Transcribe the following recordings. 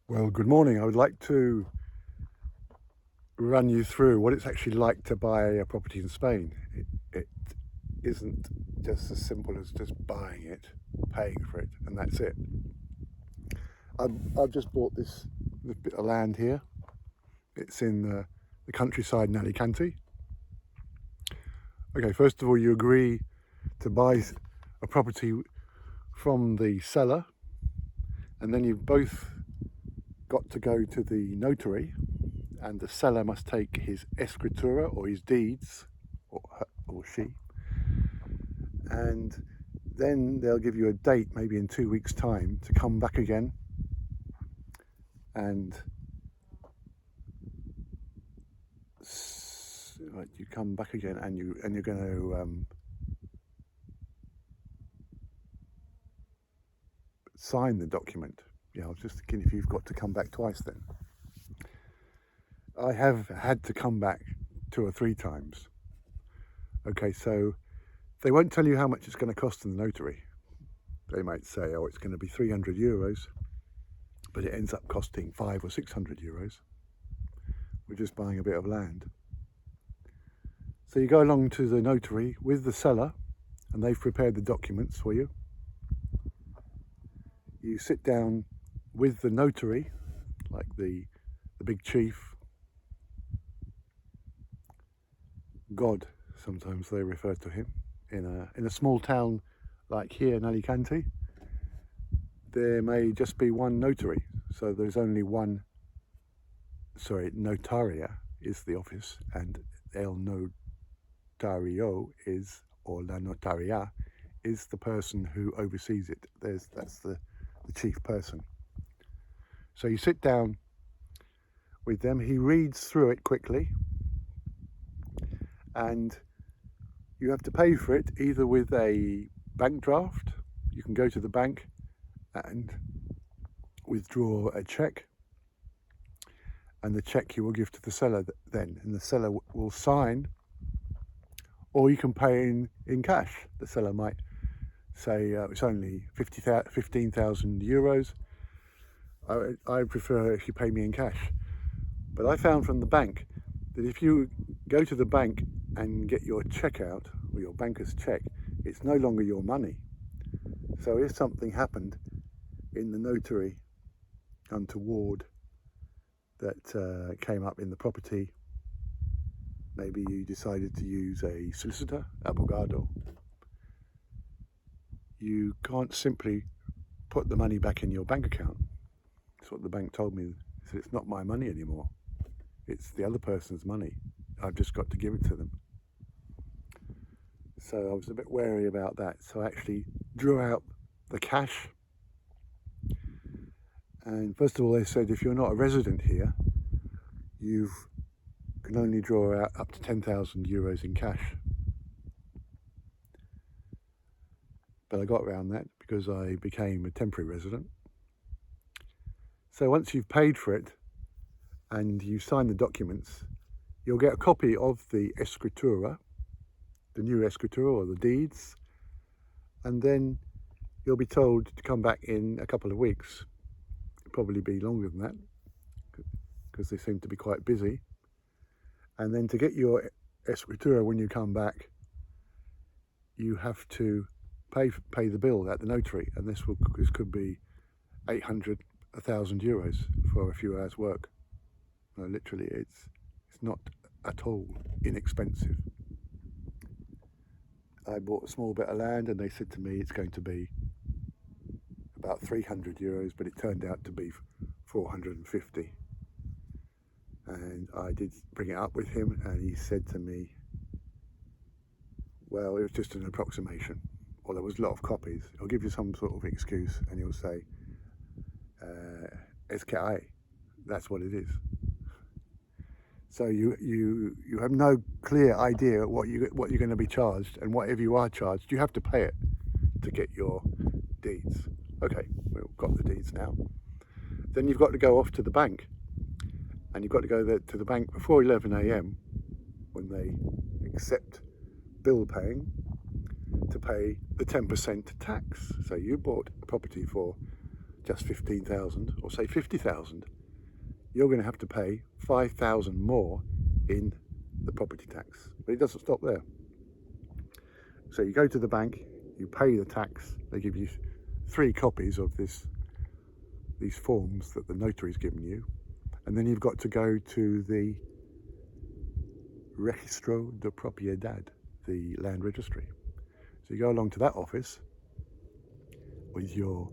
Well, good morning. I would like to run you through what it's actually like to buy a property in Spain. It isn't just as simple as just buying it, paying for it, and that's it. I've just bought this bit of land here. It's in the countryside in Alicante. Okay, first of all, you agree to buy a property from the seller, and then you've both got to go to the notary, and the seller must take his escritura or his deeds, or she, and then they'll give you a date, maybe in 2 weeks' time, to come back again and you come back again and you're going to sign the document. Yeah, I was just thinking if you've got to come back twice then. I have had to come back 2 or 3 times. Okay, so they won't tell you how much it's going to cost in the notary. They might say, oh, it's going to be 300 euros, but it ends up costing 500 or 600 euros. We're just buying a bit of land. So you go along to the notary with the seller, and they've prepared the documents for you. You sit down with the notary, like the big chief, God, sometimes they refer to him. In a small town like here in Alicante, there may just be one notary. So there's only one, notaria is the office, and el notario is, or la notaria, is the person who oversees it. That's the chief person. So you sit down with them, he reads through it quickly, and you have to pay for it either with a bank draft. You can go to the bank and withdraw a check, and the check you will give to the seller then, and the seller will sign, or you can pay in cash. The seller might say it's only 15,000 euros. I prefer if you pay me in cash. But I found from the bank that if you go to the bank and get your check out, or your banker's check, it's no longer your money. So if something happened in the notary untoward that came up in the property, maybe you decided to use a solicitor, abogado, you can't simply put the money back in your bank account. That's what the bank told me. They said, it's not my money anymore. It's the other person's money. I've just got to give it to them. So I was a bit wary about that. So I actually drew out the cash. And first of all, they said if you're not a resident here, you can only draw out up to 10,000 euros in cash. But I got around that because I became a temporary resident. So once you've paid for it and you sign the documents, you'll get a copy of the escritura, the new escritura or the deeds, and then you'll be told to come back in a couple of weeks. It'll probably be longer than that because they seem to be quite busy. And then to get your escritura when you come back, you have to pay the bill at the notary, and this could be 800, 1,000 euros for a few hours work. No, literally, it's not at all inexpensive. I bought a small bit of land, and they said to me it's going to be about 300 euros, but it turned out to be 450. And I did bring it up with him, and he said to me, well, it was just an approximation. Well, there was a lot of copies. He'll give you some sort of excuse, and he'll say, es que hay. That's what it is. So you have no clear idea what you're going to be charged, and whatever you are charged, you have to pay it to get your deeds. Okay, we've got the deeds now. Then you've got to go off to the bank, and you've got to go to the bank before 11 a.m. when they accept bill paying, to pay the 10% tax. So you bought a property for just 15,000 or say 50,000, you're going to have to pay 5,000 more in the property tax. But it doesn't stop there. So you go to the bank, you pay the tax, they give you 3 copies of these forms that the notary's given you, and then you've got to go to the Registro de Propiedad, the land registry. So you go along to that office with your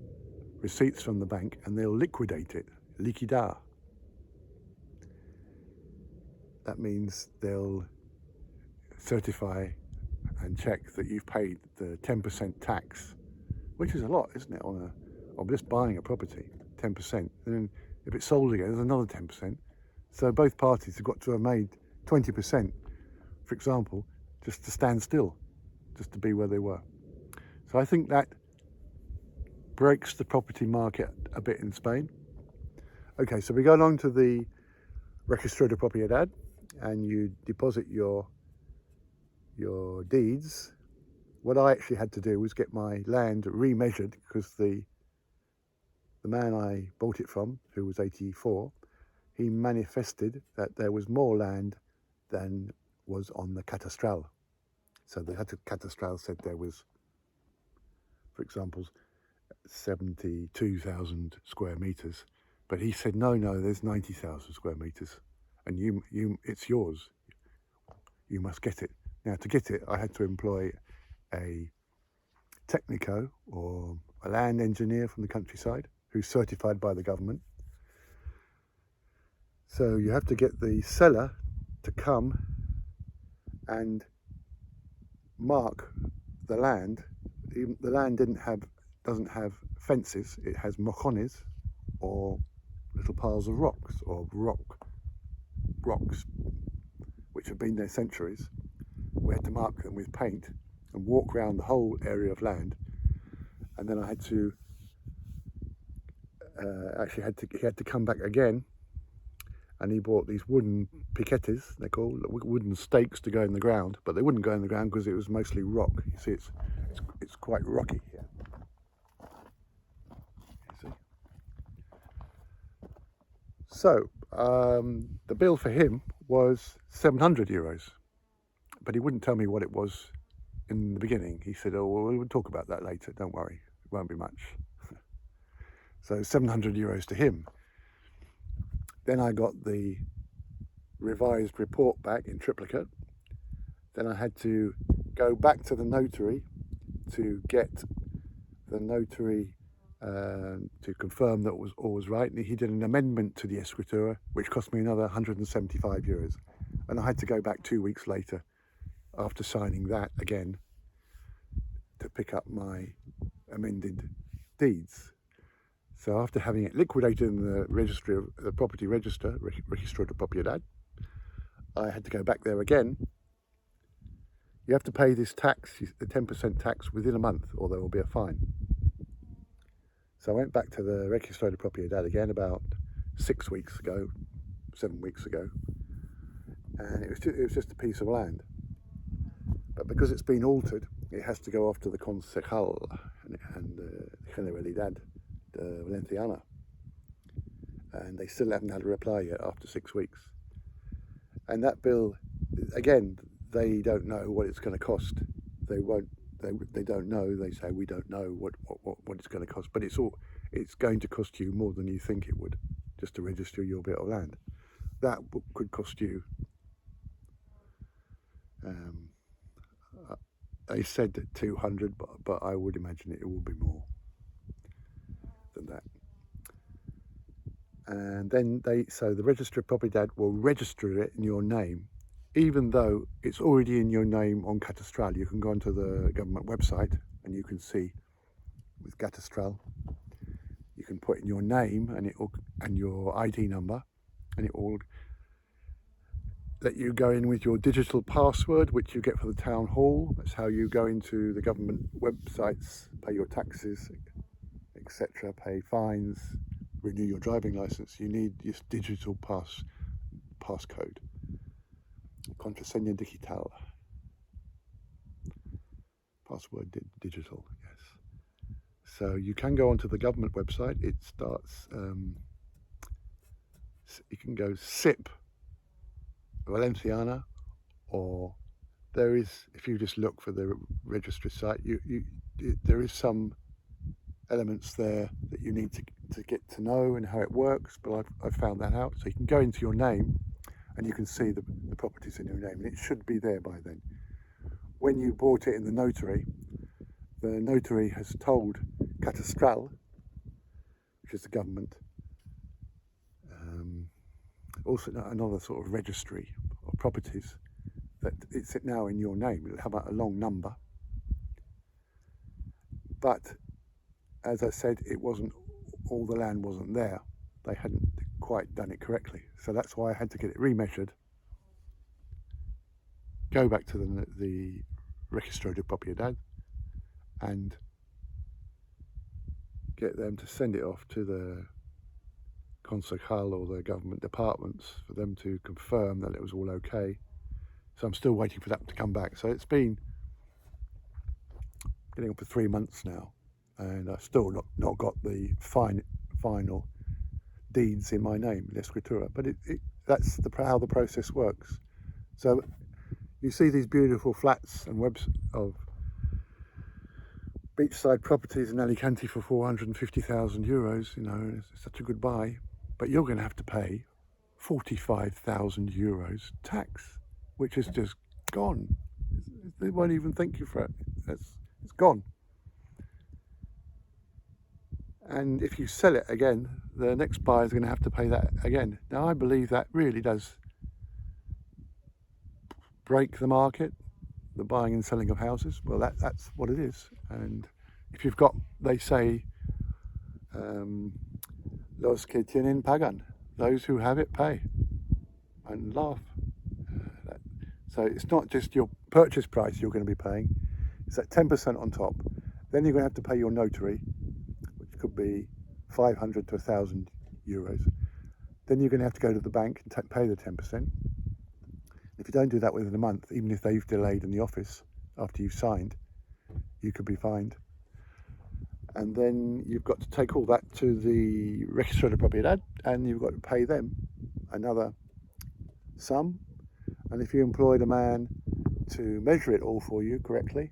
receipts from the bank and they'll liquidate it, liquidar. That means they'll certify and check that you've paid the 10% tax, which is a lot, isn't it, on just buying a property, 10%. And then if it's sold again, there's another 10%. So both parties have got to have made 20%, for example, just to stand still, just to be where they were. So I think that breaks the property market a bit in Spain. Okay, so we go along to the Registro de Propiedad and you deposit your deeds. What I actually had to do was get my land remeasured because the man I bought it from, who was 84, he manifested that there was more land than was on the catastral. So the catastral said there was, for example, 72,000 square meters, but he said no, there's 90,000 square meters, and it's yours. You must get it. Now, to get it, I had to employ a technico or a land engineer from the countryside who's certified by the government. So you have to get the seller to come and mark the land. The land doesn't have fences. It has mojones, or little piles of rocks, or rocks which have been there centuries. We had to mark them with paint and walk around the whole area of land. And then I had to he had to come back again, and he bought these wooden piquetes, they're called, wooden stakes to go in the ground, but they wouldn't go in the ground because it was mostly rock. You see, it's quite rocky here. You see. So the bill for him was 700 euros, but he wouldn't tell me what it was in the beginning. He said, oh, well, we'll talk about that later, don't worry, it won't be much. So 700 euros to him. Then I got the revised report back in triplicate. Then I had to go back to the notary to get the notary to confirm that all was right. And he did an amendment to the escritura, which cost me another 175 euros. And I had to go back 2 weeks later after signing that again to pick up my amended deeds. So after having it liquidated in the registry of the property register, Registro de Propiedad, I had to go back there again. You have to pay this tax, the 10% tax, within a month, or there will be a fine. So I went back to the Registro de Propiedad again about 7 weeks ago, and it was just a piece of land. But because it's been altered, it has to go off to the Concejal and Generalidad Valenciana, and they still haven't had a reply yet after 6 weeks. And that bill, again, they don't know what it's going to cost. They don't know. They say we don't know what it's going to cost, but it's going to cost you more than you think it would just to register your bit of land. That could cost you. They said 200, but I would imagine it will be more than that. And then so the Registry of Propiedad will register it in your name, even though it's already in your name on Catastral. You can go onto the government website and you can see with Catastral, you can put in your name and your ID number, and it will let you go in with your digital password, which you get for the town hall. That's how you go into the government websites, pay your taxes, etc., pay fines, renew your driving license. You need this digital passcode. Contraseña digital. Password digital, yes. So you can go onto the government website. It starts, you can go SIP Valenciana, or there is, if you just look for the registry site, there is some elements there that you need to get to know and how it works, but I've found that out. So you can go into your name and you can see the properties in your name, and it should be there by then. When you bought it in the notary has told Catastral, which is the government, also another sort of registry of properties, that it's now in your name. It'll have a long number, but as I said, all the land wasn't there. They hadn't quite done it correctly, so that's why I had to get it remeasured, go back to the Registro de Propiedad and get them to send it off to the concejal or the government departments for them to confirm that it was all okay. So I'm still waiting for that to come back. So it's been getting on for 3 months now, and I've still not got the final deeds in my name, La Escritura, but that's how the process works. So you see these beautiful flats and webs of beachside properties in Alicante for 450,000 euros, you know, it's such a good buy, but you're going to have to pay 45,000 euros tax, which is just gone. They won't even thank you for it. It's gone. And if you sell it again, the next buyer is going to have to pay that again. Now, I believe that really does break the market, the buying and selling of houses. Well, that's what it is. And if you've got, they say, los que tienen pagan, those who have it pay, and laugh. So it's not just your purchase price you're going to be paying, it's that 10% on top. Then you're going to have to pay your notary, which could be 500 to 1,000 euros. Then you're going to have to go to the bank and pay the 10%. If you don't do that within a month, even if they've delayed in the office after you've signed, you could be fined. And then you've got to take all that to the Registro de Propiedad, and you've got to pay them another sum. And if you employed a man to measure it all for you correctly,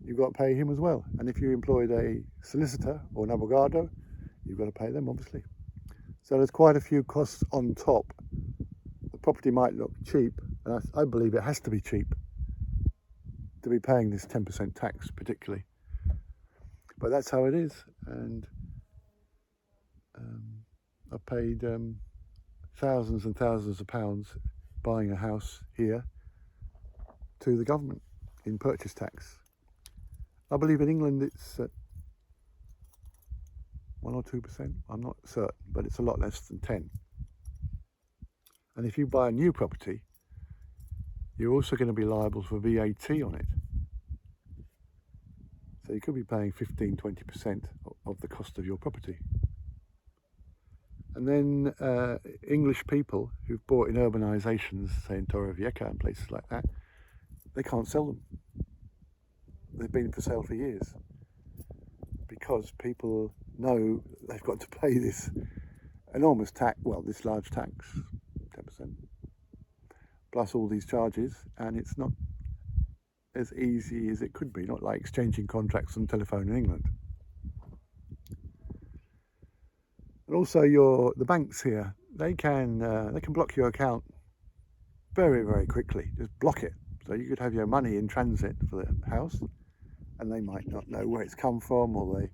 you've got to pay him as well. And if you employed a solicitor or an abogado, you've got to pay them, obviously. So there's quite a few costs on top. The property might look cheap, and I believe it has to be cheap to be paying this 10% tax particularly. But that's how it is. And I've paid thousands and thousands of pounds buying a house here to the government in purchase tax. I believe in England it's 1 or 2%, I'm not certain, but it's a lot less than 10. And if you buy a new property, you're also going to be liable for VAT on it. So you could be paying 15-20% of the cost of your property. And then English people who've bought in urbanisations, say in Torrevieja and places like that, they can't sell them. They've been for sale for years because people know they've got to pay this enormous tax, well, this large tax, 10%, plus all these charges, and it's not as easy as it could be, not like exchanging contracts on telephone in England. And also the banks here, they can block your account very, very quickly. Just block it. So you could have your money in transit for the house, and they might not know where it's come from, or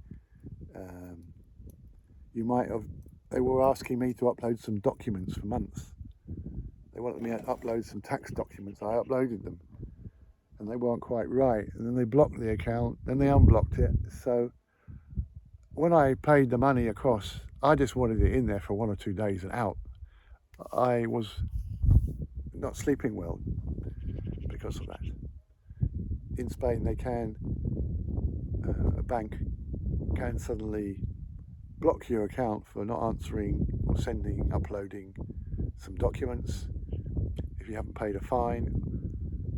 they were asking me to upload some documents for months. They wanted me to upload some tax documents. I uploaded them, and they weren't quite right. And then they blocked the account, then they unblocked it. So when I paid the money across, I just wanted it in there for 1 or 2 days and out. I was not sleeping well because of that. In Spain, a bank can suddenly block your account for not answering or uploading some documents if you haven't paid a fine,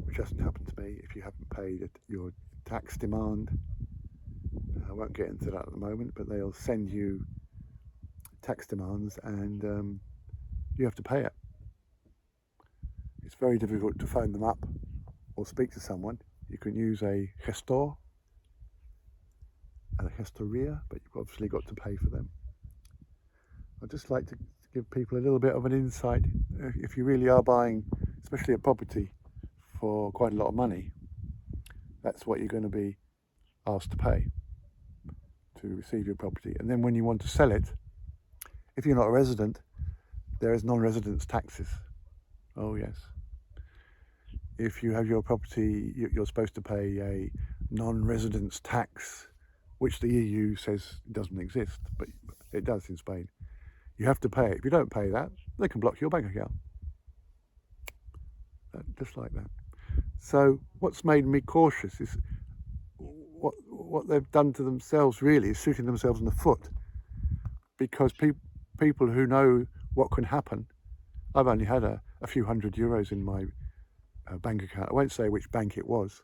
which hasn't happened to me, if you haven't paid your tax demand, I won't get into that at the moment, but they'll send you tax demands and you have to pay it. It's very difficult to phone them up or speak to someone. You can use a gestor and a gestoria, but you've obviously got to pay for them. I'd just like to give people a little bit of an insight. If you really are buying, especially a property, for quite a lot of money, that's what you're going to be asked to pay to receive your property. And then when you want to sell it, if you're not a resident, there is non-residence taxes. Oh yes. If you have your property, you're supposed to pay a non-residence tax, which the EU says doesn't exist, but it does in Spain. You have to pay it. If you don't pay that, they can block your bank account. Just like that. So what's made me cautious is what they've done to themselves really is shooting themselves in the foot, because people who know what can happen. I've only had a few €100 in my bank account. I won't say which bank it was,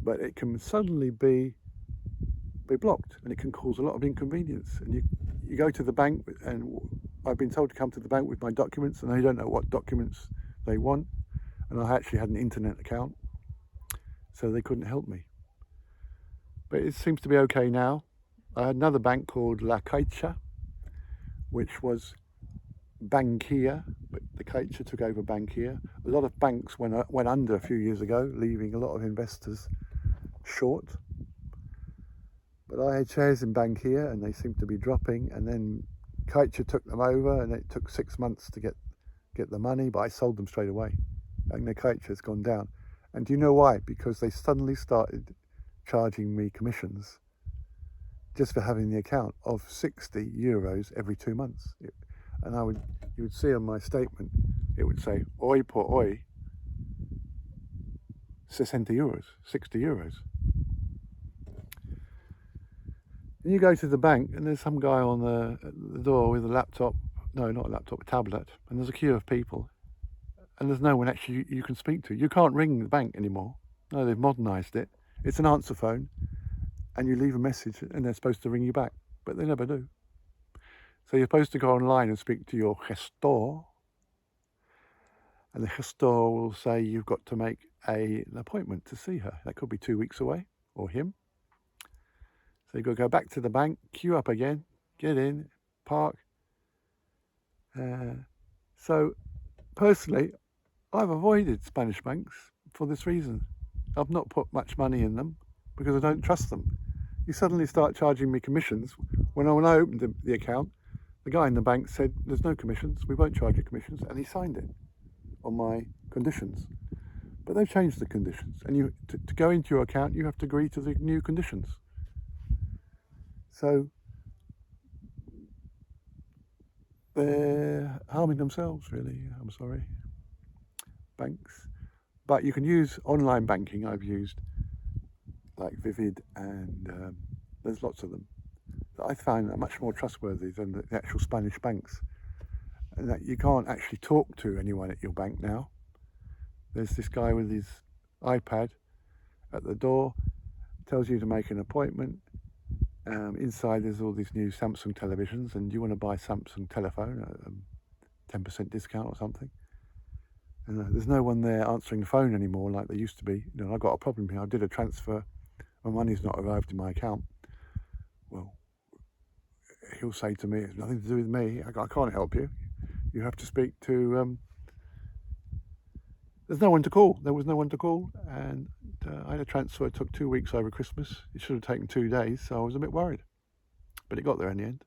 but it can suddenly be blocked, and it can cause a lot of inconvenience. And you go to the bank, and I've been told to come to the bank with my documents, and they don't know what documents they want. And I actually had an internet account, so they couldn't help me. But it seems to be okay now. I had another bank called La Caixa, which was Bankia, but the Caixa took over Bankia. A lot of banks went under a few years ago, leaving a lot of investors short. But I had shares in Bankia, and they seemed to be dropping. And then Caixa took them over, and it took 6 months to get the money. But I sold them straight away, and the Caixa has gone down. And do you know why? Because they suddenly started charging me commissions just for having the account of €60 every 2 months. And you would see on my statement, it would say, hoy por hoy, €60, €60. And you go to the bank, and there's some guy on the door with a laptop, no, not a laptop, a tablet, and there's a queue of people, and there's no one actually you can speak to. You can't ring the bank anymore. No, they've modernised it. It's an answer phone, and you leave a message, and they're supposed to ring you back, but they never do. So you're supposed to go online and speak to your gestor, and the gestor will say you've got to make an appointment to see her. That could be 2 weeks away, or him. So you've got to go back to the bank, queue up again, get in, park. So personally, I've avoided Spanish banks for this reason. I've not put much money in them because I don't trust them. You suddenly start charging me commissions. When I opened the account, the guy in the bank said, there's no commissions, we won't charge you commissions, and he signed it on my conditions. But they've changed the conditions, and to go into your account, you have to agree to the new conditions. So they're harming themselves, really. I'm sorry, banks. But you can use online banking. I've used like Vivid, and there's lots of them that I find are much more trustworthy than the actual Spanish banks. And that you can't actually talk to anyone at your bank now. There's this guy with his iPad at the door, tells you to make an appointment. Inside there's all these new Samsung televisions, and you want to buy Samsung telephone at 10% discount or something. And there's no one there answering the phone anymore like there used to be. You know, I've got a problem here. I did a transfer, my money's not arrived in my account. Well, he'll say to me, it's nothing to do with me. I can't help you. You have to speak to. There's no one to call. There was no one to call, and I had a transfer. It took 2 weeks over Christmas. It should have taken 2 days, so I was a bit worried. But it got there in the end.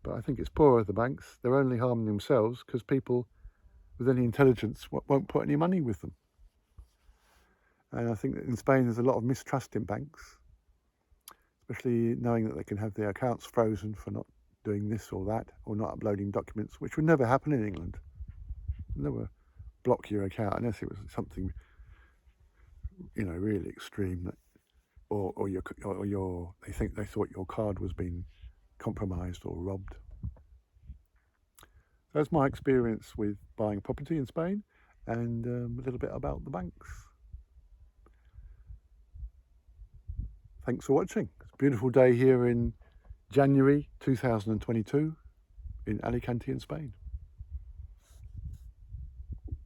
But I think it's poor of the banks. They're only harming themselves because people with any intelligence won't put any money with them. And I think that in Spain there's a lot of mistrust in banks, especially knowing that they can have their accounts frozen for not doing this or that, or not uploading documents, which would never happen in England. Never block your account unless it was something, you know, really extreme, that, or they thought your card was being compromised or robbed. So that's my experience with buying property in Spain, and a little bit about the banks. Thanks for watching. It's a beautiful day here in January 2022 in Alicante in Spain.